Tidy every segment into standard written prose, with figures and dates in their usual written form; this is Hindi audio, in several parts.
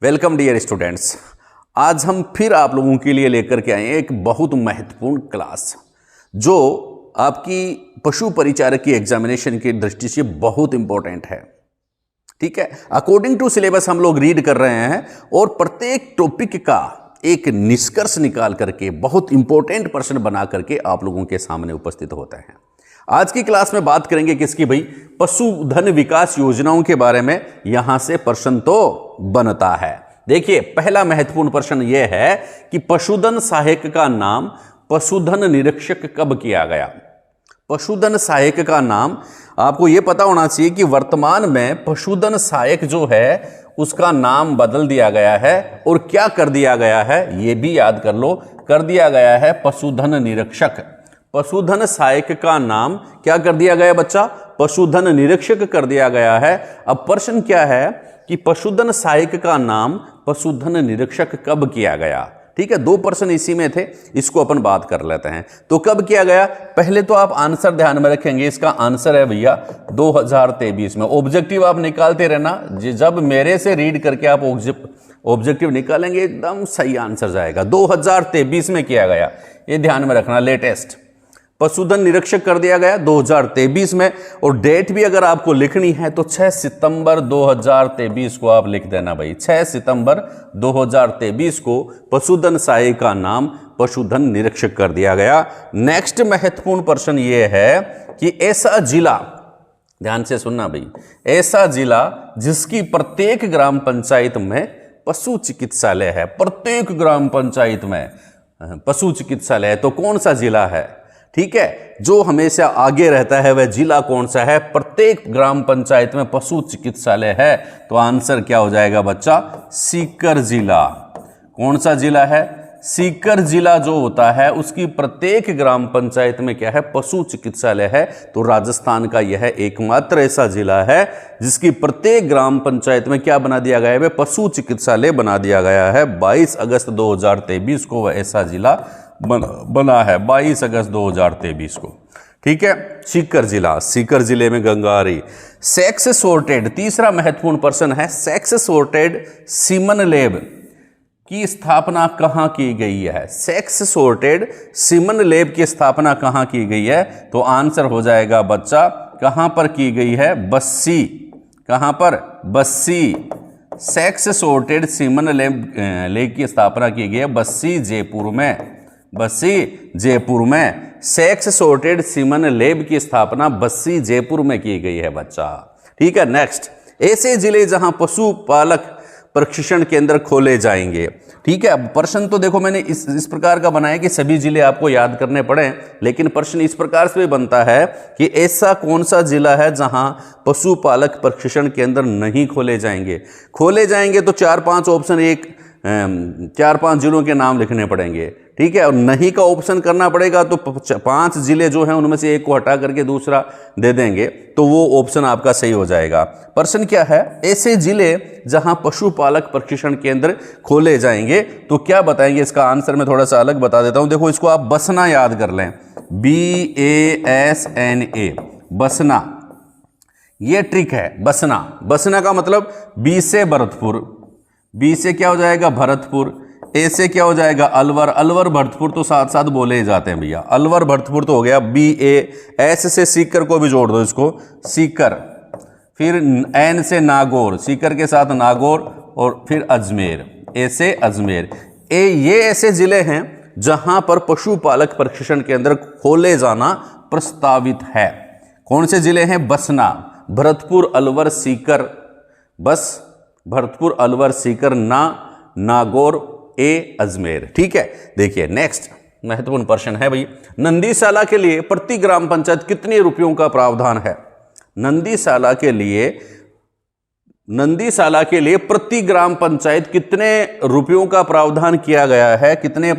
Welcome dear students. आज हम फिर आप लोगों के लिए लेकर के आए हैं एक बहुत महत्वपूर्ण क्लास जो आपकी पशु परिचारक की एग्जामिनेशन की दृष्टि से बहुत इंपॉर्टेंट है। ठीक है, अकॉर्डिंग टू सिलेबस हम लोग रीड कर रहे हैं और प्रत्येक टॉपिक का एक निष्कर्ष निकाल करके बहुत इंपॉर्टेंट प्रश्न बना करके आप लोगों के सामने उपस्थित होते हैं। आज की क्लास में बात करेंगे किसकी भाई? पशुधन विकास योजनाओं के बारे में। यहां से प्रश्न तो बनता है। देखिए, पहला महत्वपूर्ण प्रश्न यह है कि पशुधन सहायक का नाम पशुधन निरीक्षक कब किया गया? पशुधन सहायक का नाम आपको यह पता होना चाहिए कि वर्तमान में पशुधन सहायक जो है उसका नाम बदल दिया गया है और क्या कर दिया गया है यह भी याद कर लो। कर दिया गया है पशुधन निरीक्षक। पशुधन सहायक का नाम क्या कर दिया गया बच्चा? पशुधन निरीक्षक कर दिया गया है। अब प्रश्न क्या है कि पशुधन सहायक का नाम पशुधन निरीक्षक कब किया गया? ठीक है, दो प्रश्न इसी में थे, इसको अपन बात कर लेते हैं। तो कब किया गया? पहले तो आप आंसर ध्यान में रखेंगे। इसका आंसर है भैया 2023 में। ऑब्जेक्टिव आप निकालते रहना, जब मेरे से रीड करके आप ऑब्जेक्टिव निकालेंगे एकदम सही आंसर जाएगा। 2023 में किया गया, ये ध्यान में रखना। लेटेस्ट पशुधन निरीक्षक कर दिया गया 2023 में। और डेट भी अगर आपको लिखनी है तो 6 सितंबर 2023 को आप लिख देना भाई। 6 सितंबर 2023 को पशुधन सहायक का नाम पशुधन निरीक्षक कर दिया गया। नेक्स्ट महत्वपूर्ण प्रश्न ये है कि ऐसा जिला, ध्यान से सुनना भाई, ऐसा जिला जिसकी प्रत्येक ग्राम पंचायत में पशु चिकित्सालय है। प्रत्येक ग्राम पंचायत में पशु चिकित्सालय है, तो कौन सा जिला है? ठीक है, जो हमेशा आगे रहता है वह जिला कौन सा है? प्रत्येक ग्राम पंचायत में पशु चिकित्सालय है। तो आंसर क्या हो जाएगा बच्चा? सीकर जिला। कौन सा जिला है? सीकर जिला जो होता है उसकी प्रत्येक ग्राम पंचायत में क्या है? पशु चिकित्सालय है। तो राजस्थान का यह एकमात्र ऐसा जिला है जिसकी प्रत्येक ग्राम पंचायत में क्या बना दिया गया है? पशु चिकित्सालय बना दिया गया है। 22 अगस्त 2023 को वह ऐसा जिला बना है। 22 अगस्त 2023 को। ठीक है, सीकर जिला। सीकर जिले में गंगारी। सेक्स सॉर्टेड, तीसरा महत्वपूर्ण प्रश्न है, सेक्स सॉर्टेड सीमन लैब की स्थापना कहां की गई है? सेक्स सॉर्टेड सीमन लैब की स्थापना कहां की गई है? तो आंसर हो जाएगा बच्चा, कहां पर की गई है? बस्सी। कहां पर? Bassi. Sex sorted semen lab की स्थापना की गई है बस्सी जयपुर में। बस्सी जयपुर में सेक्स सॉर्टेड सीमन लैब की स्थापना बस्सी जयपुर में की गई है बच्चा। ठीक है, नेक्स्ट, ऐसे जिले जहां पशुपालक प्रशिक्षण केंद्र खोले जाएंगे। ठीक है, अब प्रश्न तो देखो मैंने इस प्रकार का बनाया कि सभी जिले आपको याद करने पड़े, लेकिन प्रश्न इस प्रकार से भी बनता है कि ऐसा कौन सा जिला है जहां पशुपालक प्रशिक्षण केंद्र नहीं खोले जाएंगे? खोले जाएंगे तो 4-5 ऑप्शन, 4-5 जिलों के नाम लिखने पड़ेंगे। ठीक है, और नहीं का ऑप्शन करना पड़ेगा तो 5 जिले जो हैं उनमें से एक को हटा करके दूसरा दे देंगे तो वो ऑप्शन आपका सही हो जाएगा। प्रश्न क्या है? ऐसे जिले जहां पशुपालक प्रशिक्षण केंद्र खोले जाएंगे, तो क्या बताएंगे? इसका आंसर मैं थोड़ा सा अलग बता देता हूं। देखो, इसको आप बसना याद कर लें, BASNA, बसना। ये ट्रिक है, बसना। बसना का मतलब बी से भरतपुर, बी से क्या हो जाएगा? भरतपुर, ए से क्या हो जाएगा? अलवर। अलवर भरतपुर तो साथ साथ बोले ही जाते हैं भैया। अलवर भरतपुर तो हो गया। BA, एस से सीकर को भी जोड़ दो, इसको सीकर। फिर एन से नागौर, सीकर के साथ नागौर, और फिर अजमेर, ए से अजमेर। ये ऐसे जिले हैं जहां पर पशुपालक प्रशिक्षण केंद्र खोले जाना प्रस्तावित है। कौन से जिले हैं? बसना, भरतपुर, अलवर, सीकर। बस भरतपुर, अलवर, सीकर, नागौर, ए अजमेर। ठीक है, देखिए नेक्स्ट महत्वपूर्ण प्रश्न है भाई, नंदीशाला के लिए प्रति ग्राम पंचायत कितने रुपयों का प्रावधान है? नंदीशाला के लिए प्रति ग्राम पंचायत कितने रुपयों का प्रावधान किया गया है? कितने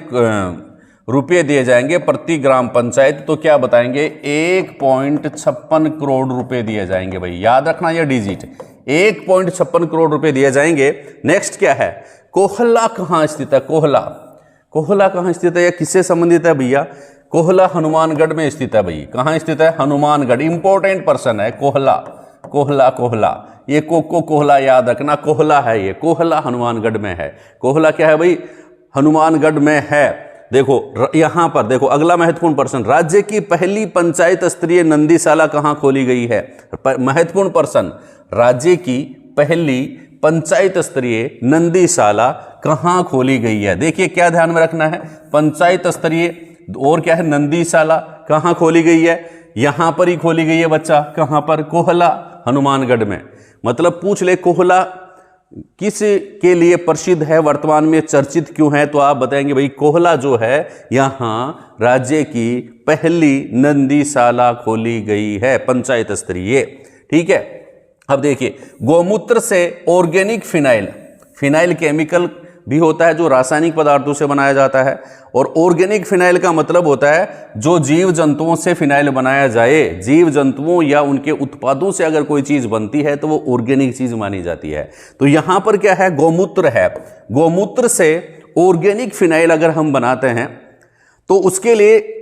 रुपये दिए जाएंगे प्रति ग्राम पंचायत? तो क्या बताएंगे? 1.56 करोड़ रुपए दिए जाएंगे भाई। याद रखना यह डिजिट, 1.56 करोड़ रुपए दिए जाएंगे। नेक्स्ट क्या है? कोहला कहां स्थित है? कोहला, कोहला कहां स्थित है? यह किससे संबंधित है भैया? कोहला हनुमानगढ़ में स्थित है भाई। कहां स्थित है? हनुमानगढ़। इंपॉर्टेंट पर्सन है कोहला। कोहला कोहला, ये कोहला याद रखना, कोहला है ये, कोहला हनुमानगढ़ में है। कोहला क्या है भाई? हनुमानगढ़ में है। देखो यहां पर देखो, अगला महत्वपूर्ण प्रश्न, राज्य की पहली पंचायत स्तरीय नंदीशाला कहां खोली गई है? महत्वपूर्ण प्रश्न, राज्य की पहली पंचायत स्तरीय नंदीशाला कहां खोली गई है? देखिए क्या ध्यान में रखना है, पंचायत स्तरीय और क्या है, नंदीशाला कहां खोली गई है? यहां पर ही खोली गई है बच्चा। कहां पर? कोहला हनुमानगढ़ में। मतलब पूछ ले कोहला किस के लिए प्रसिद्ध है, वर्तमान में चर्चित क्यों है? तो आप बताएंगे भाई कोहला जो है यहां राज्य की पहली नंदीशाला खोली गई है, पंचायत स्तरीय। ठीक है, अब देखिए गौमूत्र से ऑर्गेनिक फिनाइल, फिनाइल केमिकल भी होता है जो रासायनिक पदार्थों से बनाया जाता है, और ऑर्गेनिक फिनाइल का मतलब होता है जो जीव जंतुओं से फिनाइल बनाया जाए, जीव जंतुओं या उनके उत्पादों से अगर कोई चीज बनती है तो वो ऑर्गेनिक चीज मानी जाती है। तो यहां पर क्या है? गौमूत्र है। गौमूत्र से ऑर्गेनिक फिनाइल अगर हम बनाते हैं तो उसके लिए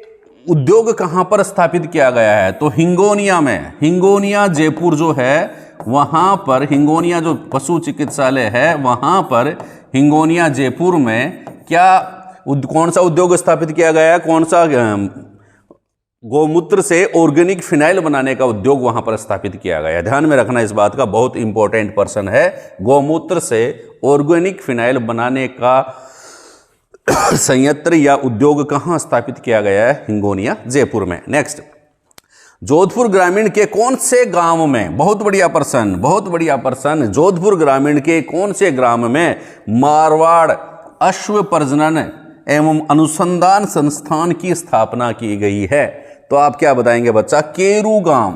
उद्योग कहां पर स्थापित किया गया है? तो हिंगोनिया में, हिंगोनिया जयपुर जो है वहां पर, हिंगोनिया जो पशु चिकित्सालय है वहां पर हिंगोनिया जयपुर में क्या कौन सा उद्योग स्थापित किया गया है? कौन सा? गौमूत्र से ऑर्गेनिक फिनाइल बनाने का उद्योग वहां पर स्थापित किया गया है। ध्यान में रखना इस बात का, बहुत इंपॉर्टेंट प्रश्न है। गौमूत्र से ऑर्गेनिक फिनाइल बनाने का संयंत्र या उद्योग कहां स्थापित किया गया है? हिंगोनिया जयपुर में। नेक्स्ट, जोधपुर ग्रामीण के कौन से गांव में, बहुत बढ़िया प्रश्न, बहुत बढ़िया प्रश्न, जोधपुर ग्रामीण के कौन से ग्राम में मारवाड़ अश्व प्रजनन एवं अनुसंधान संस्थान की स्थापना की गई है? तो आप क्या बताएंगे बच्चा? केरूग्राम,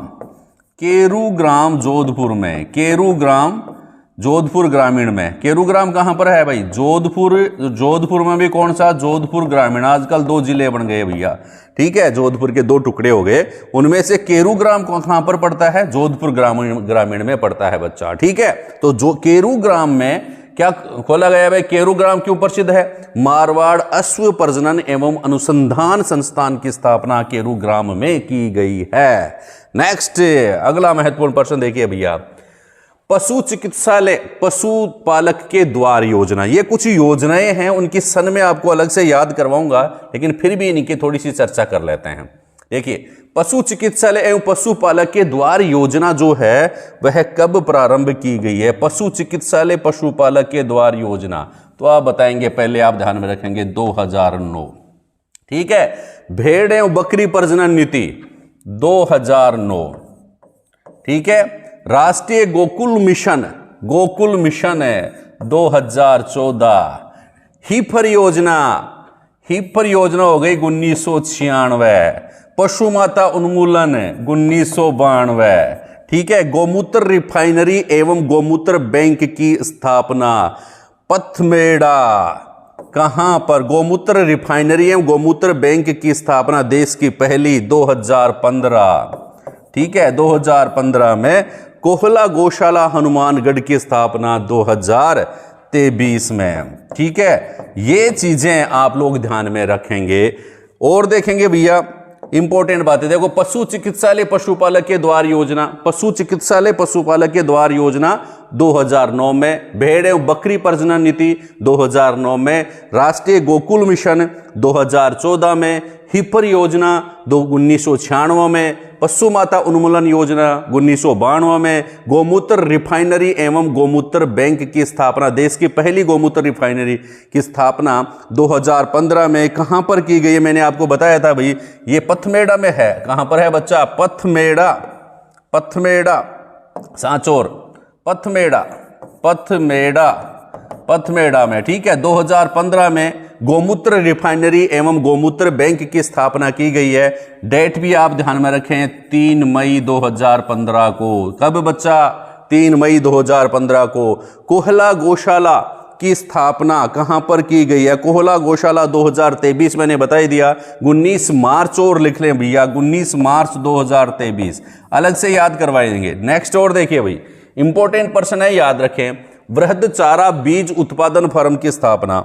केरूग्राम जोधपुर में, केरूग्राम जोधपुर ग्रामीण में। केरूग्राम कहां पर है भाई? जोधपुर, जोधपुर में भी कौन सा? जोधपुर ग्रामीण। आजकल 2 जिले बन गए भैया, ठीक है, जोधपुर के 2 टुकड़े हो गए, उनमें से केरूग्राम कहां पर पड़ता है? जोधपुर ग्रामीण में पड़ता है बच्चा। ठीक है, तो जो केरूग्राम में क्या खोला गया है? केरूग्राम क्यों प्रसिद्ध है? मारवाड़ अश्व प्रजनन एवं अनुसंधान संस्थान की स्थापना केरूग्राम में की गई है। नेक्स्ट, अगला महत्वपूर्ण प्रश्न देखिए भैया, पशु चिकित्सालय पशुपालक के द्वार योजना। ये कुछ योजनाएं हैं, उनकी सन में आपको अलग से याद करवाऊंगा, लेकिन फिर भी इनकी थोड़ी सी चर्चा कर लेते हैं। देखिए, पशु चिकित्सालय एवं पशुपालक के द्वार योजना जो है वह कब प्रारंभ की गई है? पशु चिकित्सालय पशुपालक के द्वार योजना, तो आप बताएंगे, पहले आप ध्यान में रखेंगे 2009। ठीक है, भेड़ एवं बकरी प्रजनन नीति 2009। ठीक है, राष्ट्रीय गोकुल मिशन, गोकुल मिशन है 2014। हिफर योजना, हिफर योजना हो गई 1996। पशु माता उन्मूलन 1992। ठीक है, गौमूत्र रिफाइनरी एवं गौमूत्र बैंक की स्थापना पथमेड़ा, कहां पर? गौमूत्र रिफाइनरी एवं गौमूत्र बैंक की स्थापना देश की पहली 2015। ठीक है, 2015 में। कोहला गौशाला हनुमानगढ़ की स्थापना 2023 में। ठीक है, ये चीजें आप लोग ध्यान में रखेंगे और देखेंगे भैया इंपॉर्टेंट बातें। देखो, पशु चिकित्सालय पशुपालक के द्वार योजना, पशु चिकित्सालय पशुपालक के द्वार योजना 2009 में। भेड़ एवं बकरी प्रजनन नीति 2009 में। राष्ट्रीय गोकुल मिशन 2014 में। हिफर योजना 1996 में। पशु माता उन्मूलन योजना 1992 में। गौमूत्र रिफाइनरी एवं गौमूत्र बैंक की स्थापना, देश की पहली गौमूत्र रिफाइनरी की स्थापना 2015 में। कहां पर की गई है? मैंने आपको बताया था भाई, ये पथमेड़ा में है। कहां पर है बच्चा? पथमेड़ा, पथमेड़ा, सांचौर, पथमेड़ा, पथमेड़ा, पथमेड़ा में। ठीक है, 2015 में गौमूत्र रिफाइनरी एवं गौमूत्र बैंक की स्थापना की गई है। डेट भी आप ध्यान में रखें, 3 मई 2015 को। कब बच्चा? 3 मई 2015 को। कोहला गौशाला की स्थापना कहां पर की गई है? कोहला गौशाला 2023 मैंने बता ही दिया। 19 मार्च और लिख लें भैया, 19 मार्च 2023 अलग से याद करवाएंगे। नेक्स्ट और देखिए भाई, इंपॉर्टेंट प्रश्न है, याद रखें। वृहद चारा बीज उत्पादन फर्म की स्थापना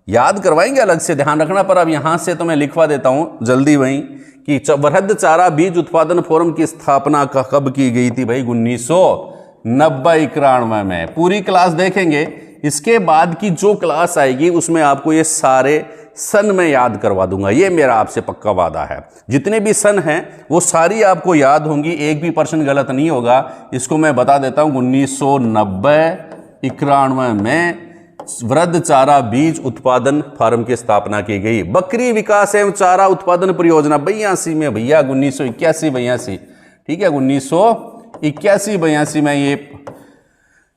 याद करवाएंगे अलग से, ध्यान रखना। पर अब यहां से तो मैं लिखवा देता हूं जल्दी वहीं कि वृहद चारा बीज उत्पादन फोरम की स्थापना कब की गई थी भाई? 1990-91 में। पूरी क्लास देखेंगे, इसके बाद की जो क्लास आएगी उसमें आपको ये सारे सन में याद करवा दूंगा, ये मेरा आपसे पक्का वादा है। जितने भी सन हैं वो सारी आपको याद होंगी, एक भी पर्सन गलत नहीं होगा। इसको मैं बता देता हूं, 1990-91 में वृहद चारा बीज उत्पादन फार्म की स्थापना की गई। बकरी विकास एवं चारा उत्पादन परियोजना 82 में भैया, 1981-82, ठीक है, 1981-82 में ये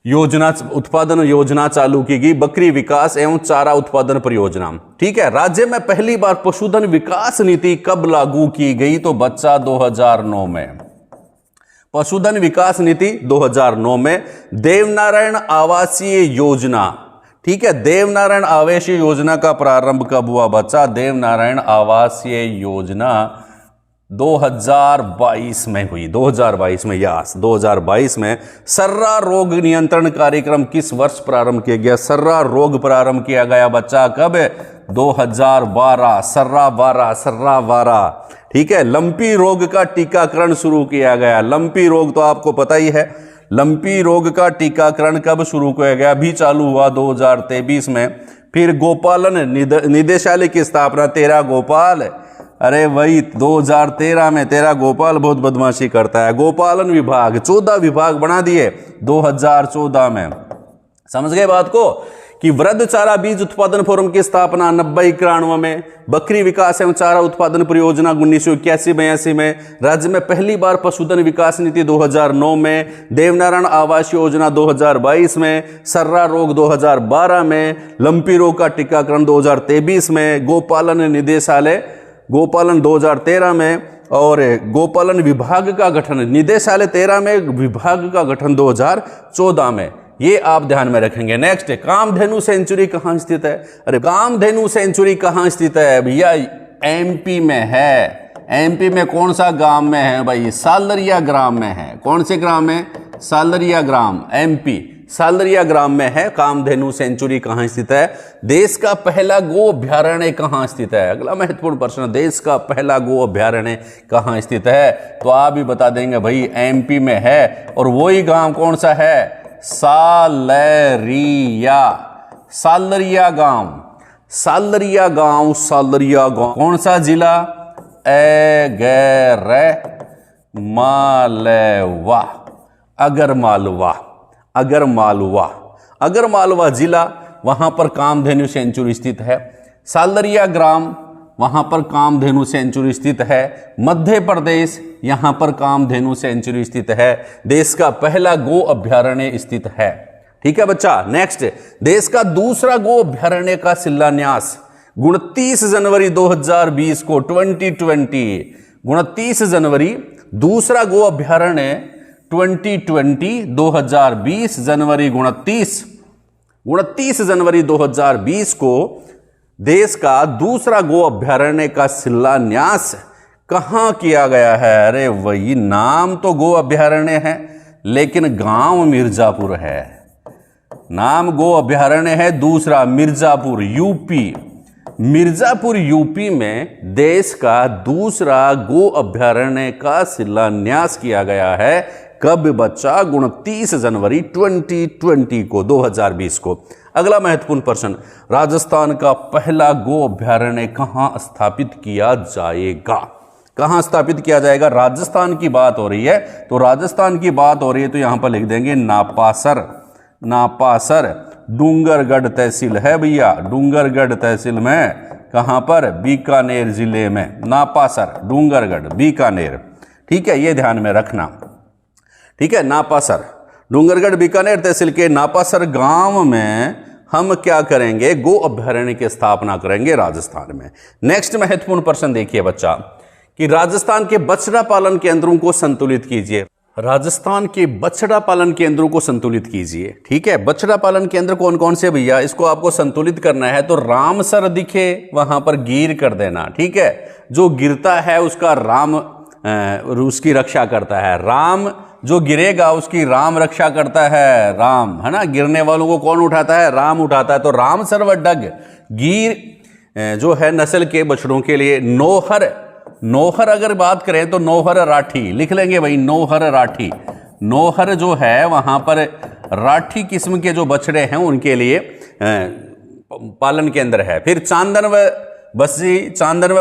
योजना, उत्पादन योजना चालू की गई, बकरी विकास एवं चारा उत्पादन परियोजना। ठीक है, राज्य में पहली बार पशुधन विकास नीति कब लागू की गई? तो बच्चा 2009 में। पशुधन विकास नीति 2009 में। देवनारायण आवासीय योजना, ठीक है, देवनारायण आवासीय योजना का प्रारंभ कब हुआ बच्चा? देवनारायण आवासीय योजना 2022 में हुई, 2022 में, यस 2022 में। सर्रा रोग नियंत्रण कार्यक्रम किस वर्ष प्रारंभ किया गया? सर्रा रोग प्रारंभ किया गया बच्चा कब? 2012, सर्रा 12, ठीक है। लंपी रोग का टीकाकरण शुरू किया गया। लंपी रोग तो आपको पता ही है, लंपी रोग का टीकाकरण कब शुरू किया गया? अभी चालू हुआ 2023 में। फिर गोपालन निदेशालय की स्थापना, तेरा गोपाल, अरे वही 2013 में। तेरा गोपाल बहुत बदमाशी करता है। गोपालन विभाग 14 विभाग बना दिए 2014 में। समझ गए बात को कि वृहद चारा बीज उत्पादन फोरम की स्थापना 90-91 में। बकरी विकास एवं चारा उत्पादन परियोजना 1981-82 में। राज्य में पहली बार पशुधन विकास नीति 2009 में। देवनारायण आवास योजना 2022 में। सर्रा रोग 2012 में। लंपी रोग का टीकाकरण 2023 में। गोपालन निदेशालय, गोपालन 2013 में। और गोपालन विभाग का गठन, निदेशालय 13 में, विभाग का गठन 2014 में। ये आप ध्यान में रखेंगे। नेक्स्ट, कामधेनु सेंचुरी कहां स्थित है? अरे कामधेनु सेंचुरी कहां स्थित है भैया? एमपी में है। एमपी में कौन सा गांव में है भाई? सालरिया ग्राम में है। कौन से ग्राम में? सालरिया ग्राम, एमपी, सालरिया ग्राम में है। कामधेनु सेंचुरी कहां स्थित है? देश का पहला गो अभ्यारण्य कहां स्थित है? अगला महत्वपूर्ण प्रश्न, देश का पहला गो अभ्यारण्य कहां स्थित है? तो आप भी बता देंगे भाई एमपी में है। और वही गांव कौन सा है? सालरिया, सालरिया गांव, सालरिया गांव, सालरिया गांव। कौन सा जिला? अगरमालवा, अगरमालवा, अगरमालवा, अगरमालवा जिला, वहां पर कामधेनु सेंचुरी स्थित है। सालरिया ग्राम, वहां पर कामधेनु सेंचुरी स्थित है। मध्य प्रदेश, यहां पर कामधेनु सेंचुरी स्थित है। देश का पहला गो अभ्यारण्य स्थित है। ठीक है बच्चा। नेक्स्ट, देश का दूसरा गो अभ्यारण्य का शिलान्यास 29 जनवरी 2020 को, 2020, 29 जनवरी, दूसरा गो अभ्यारण्य 2020, 2020 जनवरी 29 जनवरी 2020 को देश का दूसरा गो अभ्यारण्य का शिलान्यास कहां किया गया है? अरे वही, नाम तो गो अभ्यारण्य है लेकिन गांव मिर्जापुर है। नाम गो अभ्यारण्य है दूसरा, मिर्जापुर, यूपी। मिर्जापुर यूपी में देश का दूसरा गो अभ्यारण्य का शिलान्यास किया गया है। कब बच्चा? 29 जनवरी 2020 को, 2020 को। अगला महत्वपूर्ण प्रश्न, राजस्थान का पहला गो अभ्यारण्य कहां स्थापित किया जाएगा? कहां स्थापित किया जाएगा? राजस्थान की बात हो रही है तो राजस्थान की बात हो रही है तो यहां पर लिख देंगे नापासर। नापासर डूंगरगढ़ तहसील है भैया, डूंगरगढ़ तहसील में। कहां पर? बीकानेर जिले में। नापासर, डूंगरगढ़, बीकानेर। ठीक है, ये ध्यान में रखना। ठीक है, नापासर, डूंगरगढ़, बीकानेर तहसील के नापासर गांव में हम क्या करेंगे? गो अभ्यारण्य की स्थापना करेंगे राजस्थान में। नेक्स्ट महत्वपूर्ण प्रश्न देखिए बच्चा कि राजस्थान के बछड़ा पालन केंद्रों को संतुलित कीजिए। राजस्थान के बछड़ा पालन केंद्रों को संतुलित कीजिए। ठीक है, बछड़ा पालन केंद्र कौन कौन से भैया? इसको आपको संतुलित करना है तो रामसर दिखे वहां पर गिर कर देना। ठीक है, जो गिरता है उसका राम उसकी रक्षा करता है। राम जो गिरेगा उसकी राम रक्षा करता है। राम, है ना, गिरने वालों को कौन उठाता है? राम उठाता है। तो रामसर व डग गिर जो है नस्ल के बछड़ों के लिए नौहर नौहर अगर बात करें तो नौहर राठी लिख लेंगे भाई, नौहर राठी। नौहर जो है वहां पर राठी किस्म के जो बछड़े हैं उनके लिए पालन के अंदर है। फिर चांदन व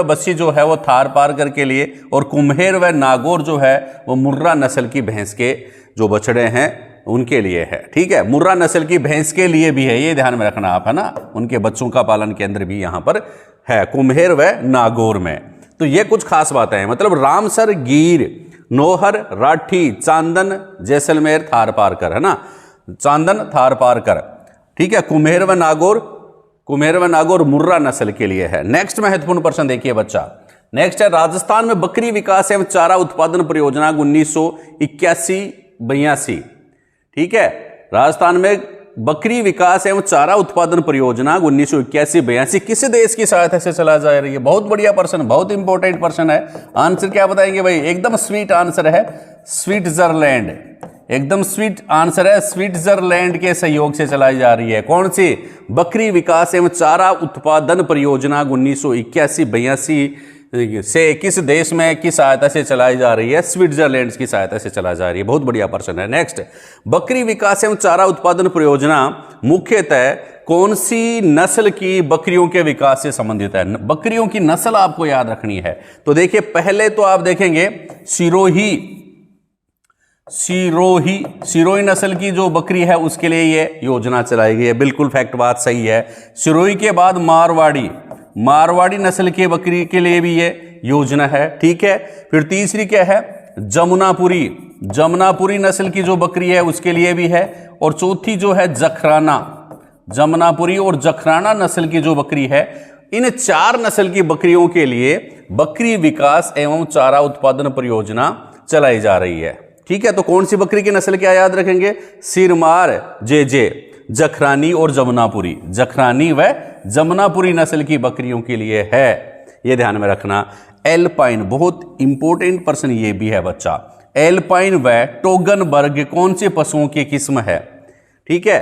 बस्सी जो है वो थार पारकर के लिए, और कुम्हेर व नागौर जो है वो मुर्रा नस्ल की भैंस के जो बछड़े हैं उनके लिए है। ठीक है, मुर्रा नस्ल की भैंस के लिए भी है, ये ध्यान में रखना आप, है ना, उनके बच्चों का पालन के अंदर भी यहां पर है, कुम्हेर व नागौर में। तो ये कुछ खास बातें हैं, मतलब रामसर, गीर, नौहर, राठी, चांदन, जैसलमेर, थार पारकर, है ना, चांदन, थार पारकर। ठीक है, कुम्हेर व नागौर मुर्रा नस्ल के लिए है। नेक्स्ट महत्वपूर्ण प्रश्न देखिए बच्चा, नेक्स्ट है राजस्थान में बकरी विकास एवं चारा उत्पादन परियोजना 1981-82। ठीक है, राजस्थान में बकरी विकास एवं चारा उत्पादन परियोजना 1981-82 किस देश की सहायता से चला जा रही है? बहुत बढ़िया प्रश्न, बहुत इंपॉर्टेंट प्रश्न है। आंसर क्या बताएंगे भाई? एकदम स्वीट आंसर है, स्विट्जरलैंड। एकदम स्वीट आंसर है, स्विट्जरलैंड के सहयोग से चलाई जा रही है। कौन सी? बकरी विकास एवं चारा उत्पादन परियोजना 1981-82 से किस देश में किस सहायता से चलाई जा रही है? स्विट्जरलैंड की सहायता से चलाई जा रही है। बहुत बढ़िया प्रश्न है। नेक्स्ट, बकरी विकास एवं चारा उत्पादन परियोजना मुख्यतः कौन सी नस्ल की बकरियों के विकास से संबंधित है? बकरियों की नस्ल आपको याद रखनी है। तो देखिए, पहले तो आप देखेंगे सिरोही नस्ल की जो बकरी है उसके लिए ये योजना चलाई गई है। बिल्कुल फैक्ट, बात सही है। सिरोही के बाद मारवाड़ी नस्ल के बकरी के लिए भी ये योजना है। ठीक है, फिर तीसरी क्या है? जमुनापुरी नस्ल की जो बकरी है उसके लिए भी है। और चौथी जो है जमुनापुरी और जखराना नस्ल की जो बकरी है, इन 4 नस्ल की बकरियों के लिए बकरी विकास एवं चारा उत्पादन परियोजना चलाई जा रही है। ठीक है, तो कौन सी बकरी की नस्ल क्या याद रखेंगे? सिरमार, जखरानी और जखरानी व जमुनापुरी नस्ल की बकरियों के लिए है, यह ध्यान में रखना। एल्पाइन, बहुत इंपॉर्टेंट प्रश्न ये भी है बच्चा। एल्पाइन व टोगनबर्ग कौन से पशुओं की किस्म है? ठीक है,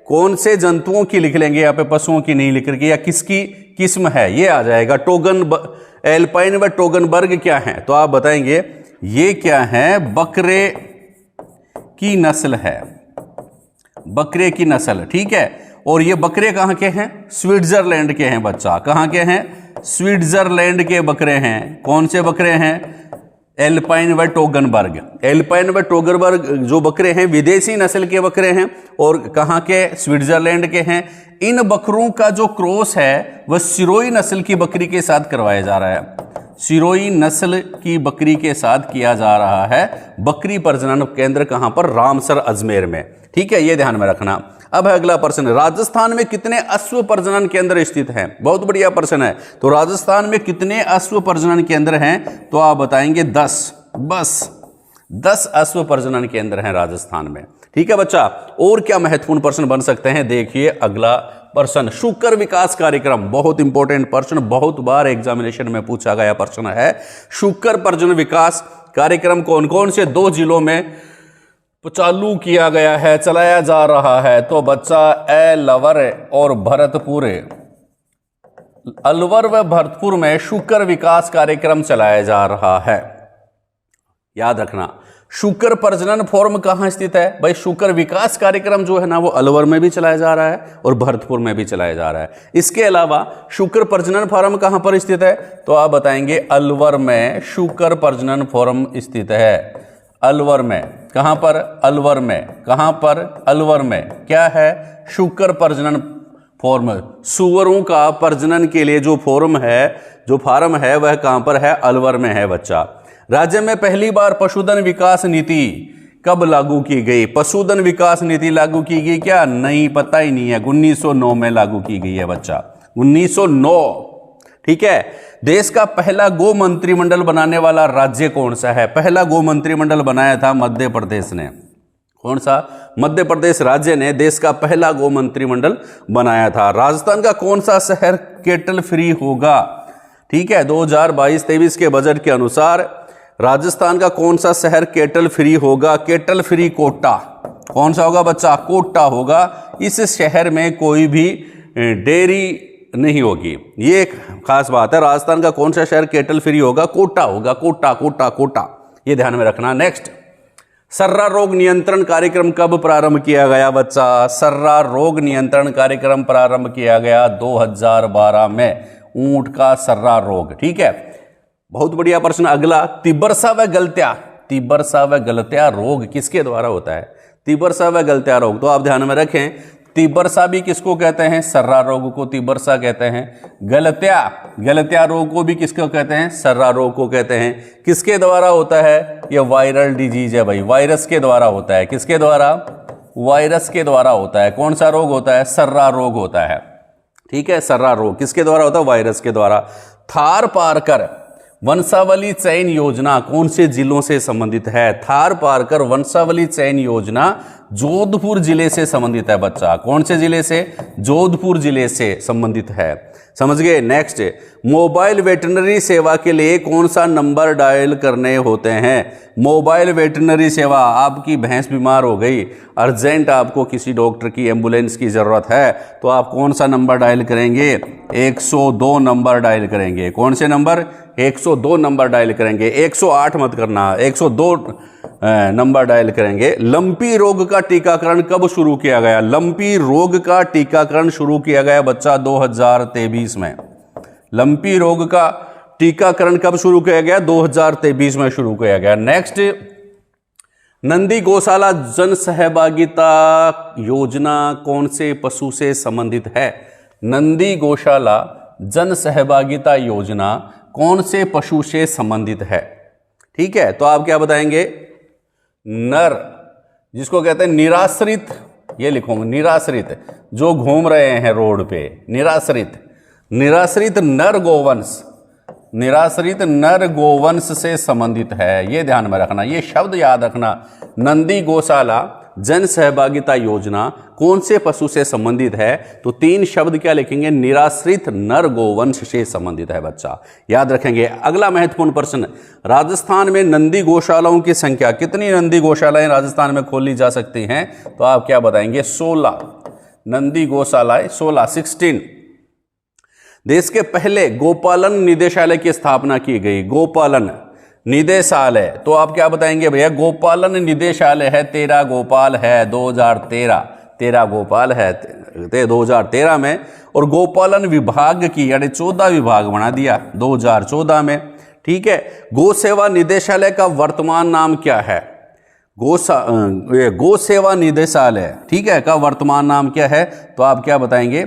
कौन से जंतुओं की लिख लेंगे यहाँ पे, पशुओं की नहीं लिख रही, या किसकी किस्म है ये आ जाएगा। एल्पाइन व टोगनबर्ग क्या है? तो आप बताएंगे ये क्या है? बकरे की नस्ल है, बकरे की नस्ल। ठीक है, और ये बकरे कहां के हैं? स्विट्जरलैंड के हैं बच्चा। कहां के हैं? स्विट्जरलैंड के बकरे हैं। कौन से बकरे हैं? एल्पाइन व टोगनबर्ग जो बकरे हैं विदेशी नस्ल के बकरे हैं, और कहां के? स्विट्जरलैंड के हैं। इन बकरों का जो क्रॉस है वह सिरोही नस्ल की बकरी के साथ करवाया जा रहा है। सिरोही नस्ल की बकरी के साथ किया जा रहा है। बकरी प्रजनन केंद्र कहां पर? रामसर, अजमेर में। ठीक है, यह ध्यान में रखना। अब है अगला प्रश्न, राजस्थान में कितने अश्व प्रजनन केंद्र स्थित हैं? बहुत बढ़िया प्रश्न है। तो राजस्थान में कितने अश्व प्रजनन केंद्र हैं? तो आप बताएंगे 10, बस 10 अश्व प्रजनन केंद्र हैं राजस्थान में। ठीक है बच्चा, और क्या महत्वपूर्ण प्रश्न बन सकते हैं? देखिए अगला प्रश्न, शुकर विकास कार्यक्रम। बहुत इंपॉर्टेंट प्रश्न, बहुत बार एग्जामिनेशन में पूछा गया प्रश्न है। शुकर प्रजनन विकास कार्यक्रम कौन कौन से 2 जिलों में चालू किया गया है, चलाया जा रहा है? तो बच्चा अलवर और भरतपुर, अलवर व भरतपुर में शुकर विकास कार्यक्रम चलाया जा रहा है। याद रखना, शुकर प्रजनन फॉर्म कहां स्थित है? भाई शुकर विकास कार्यक्रम जो है ना वो अलवर में भी चलाया जा रहा है और भरतपुर में भी चलाया जा रहा है। इसके अलावा शुकर प्रजनन फॉर्म कहां पर स्थित है? तो आप बताएंगे अलवर में शुकर प्रजनन फॉर्म स्थित है। अलवर में, कहां पर? अलवर में। कहां पर? अलवर में। क्या है? शुकर प्रजनन फॉर्म। सुअरों का प्रजनन के लिए जो फॉर्म है वह कहां पर है? अलवर में है बच्चा। राज्य में पहली बार पशुधन विकास नीति कब लागू की गई? पशुधन विकास नीति लागू की गई क्या? नहीं, पता ही नहीं है। 1909 में लागू की गई है बच्चा, 1909। ठीक है, देश का पहला गो मंत्रिमंडल बनाने वाला राज्य कौन सा है? पहला गो मंत्रिमंडल बनाया था मध्य प्रदेश ने। कौन सा? मध्य प्रदेश राज्य ने देश का पहला गो मंत्रिमंडल बनाया था। राजस्थान का कौन सा शहर केटल फ्री होगा? ठीक है, 2022-23 के बजट के अनुसार राजस्थान का कौन सा शहर केटल फ्री होगा? Cattle free Kota. कौन सा होगा बच्चा? कोटा होगा। इस शहर में कोई भी डेयरी नहीं होगी। ये एक खास बात है। राजस्थान का कौन सा शहर केटल फ्री होगा? कोटा होगा। कोटा कोटा कोटा, ये ध्यान में रखना। नेक्स्ट, सर्रा रोग नियंत्रण कार्यक्रम कब प्रारंभ किया गया बच्चा? सर्रा रोग नियंत्रण कार्यक्रम प्रारंभ किया गया 2012 में। ऊंट का सर्रा रोग, ठीक है। बहुत बढ़िया प्रश्न अगला, तिबरसा व गलत्या, तिबरसा व गलत्या रोग किसके द्वारा होता है? तिबरसा व गलत्या रोग, तो आप ध्यान में रखें, तिबरसा भी किसको कहते हैं? सर्रा रोग को तिबरसा कहते हैं। गलत्या, गलत्या रोग को भी किसको कहते हैं? सर्रा रोग को कहते हैं। किसके द्वारा होता है? यह वायरल डिजीज है भाई, वायरस के द्वारा होता है। किसके द्वारा? वायरस के द्वारा होता है। कौन सा रोग होता है? सर्रा रोग होता है, ठीक है। सर्रा रोग किसके द्वारा होता है? वायरस के द्वारा। थार पारकर वंशावली चयन योजना कौन से जिलों से संबंधित है? थार पारकर वंशावली चयन योजना जोधपुर जिले से संबंधित है बच्चा। कौन से जिले से? जोधपुर जिले से संबंधित है। समझ गए। नेक्स्ट, मोबाइल वेटरनरी सेवा के लिए कौन सा नंबर डायल करने होते हैं? मोबाइल वेटरनरी सेवा, आपकी भैंस बीमार हो गई, अर्जेंट आपको किसी डॉक्टर की एम्बुलेंस की ज़रूरत है, तो आप कौन सा नंबर डायल करेंगे? 102 नंबर डायल करेंगे। कौन से नंबर? 102 नंबर डायल करेंगे। 108 मत करना, 102 नंबर डायल करेंगे। लंपी रोग का टीकाकरण कब शुरू किया गया? लंपी रोग का टीकाकरण शुरू किया गया बच्चा 2023 में। लंपी रोग का टीकाकरण कब शुरू किया गया? 2023 में शुरू किया गया। नेक्स्ट, नंदी गौशाला जन सहभागिता योजना कौन से पशु से संबंधित है? नंदी गौशाला जन सहभागिता योजना कौन से पशु से संबंधित है? ठीक है, तो आप क्या बताएंगे? नर, जिसको कहते हैं निराश्रित, ये लिखोगे निराश्रित, जो घूम रहे हैं रोड पे, निराश्रित, निराश्रित नर गोवंश, निराश्रित नर गोवंश से संबंधित है। ये ध्यान में रखना, ये शब्द याद रखना। नंदी गौशाला जन सहभागिता योजना कौन से पशु से संबंधित है? तो 3 शब्द क्या लिखेंगे? निराश्रित नर गोवंश से संबंधित है बच्चा, याद रखेंगे। अगला महत्वपूर्ण प्रश्न, राजस्थान में नंदी गौशालाओं की संख्या, कितनी नंदी गौशालाएं राजस्थान में खोली जा सकती हैं? तो आप क्या बताएंगे? 16 नंदी गौशालाएं, 16। देश के पहले गोपालन निदेशालय की स्थापना की गई। गोपालन निदेशालय, तो आप क्या बताएंगे भैया? गोपालन निदेशालय है, 13 गोपाल है 2013, 13 गोपाल है 2013 में। और गोपालन विभाग की यानी 14 विभाग बना दिया 2014 में, ठीक है। गौ सेवा निदेशालय का वर्तमान नाम क्या है? गौ सेवा निदेशालय, ठीक है, का वर्तमान नाम क्या है? तो आप क्या बताएंगे?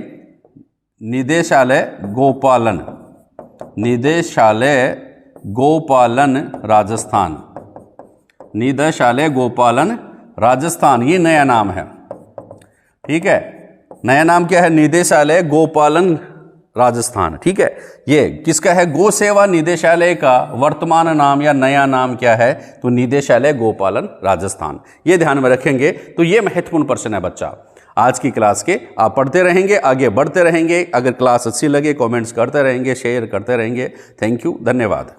निदेशालय गोपालन, निदेशालय गोपालन राजस्थान, निदेशालय गोपालन राजस्थान, ये नया नाम है, ठीक है। नया नाम क्या है? निदेशालय गोपालन राजस्थान, ठीक है। ये किसका है? गौ सेवा निदेशालय का वर्तमान नाम या नया नाम क्या है? तो निदेशालय गोपालन राजस्थान, ये ध्यान में रखेंगे। तो ये महत्वपूर्ण प्रश्न है बच्चा आज की क्लास के। आप पढ़ते रहेंगे, आगे बढ़ते रहेंगे। अगर क्लास अच्छी लगे कमेंट्स करते रहेंगे, शेयर करते रहेंगे। थैंक यू, धन्यवाद।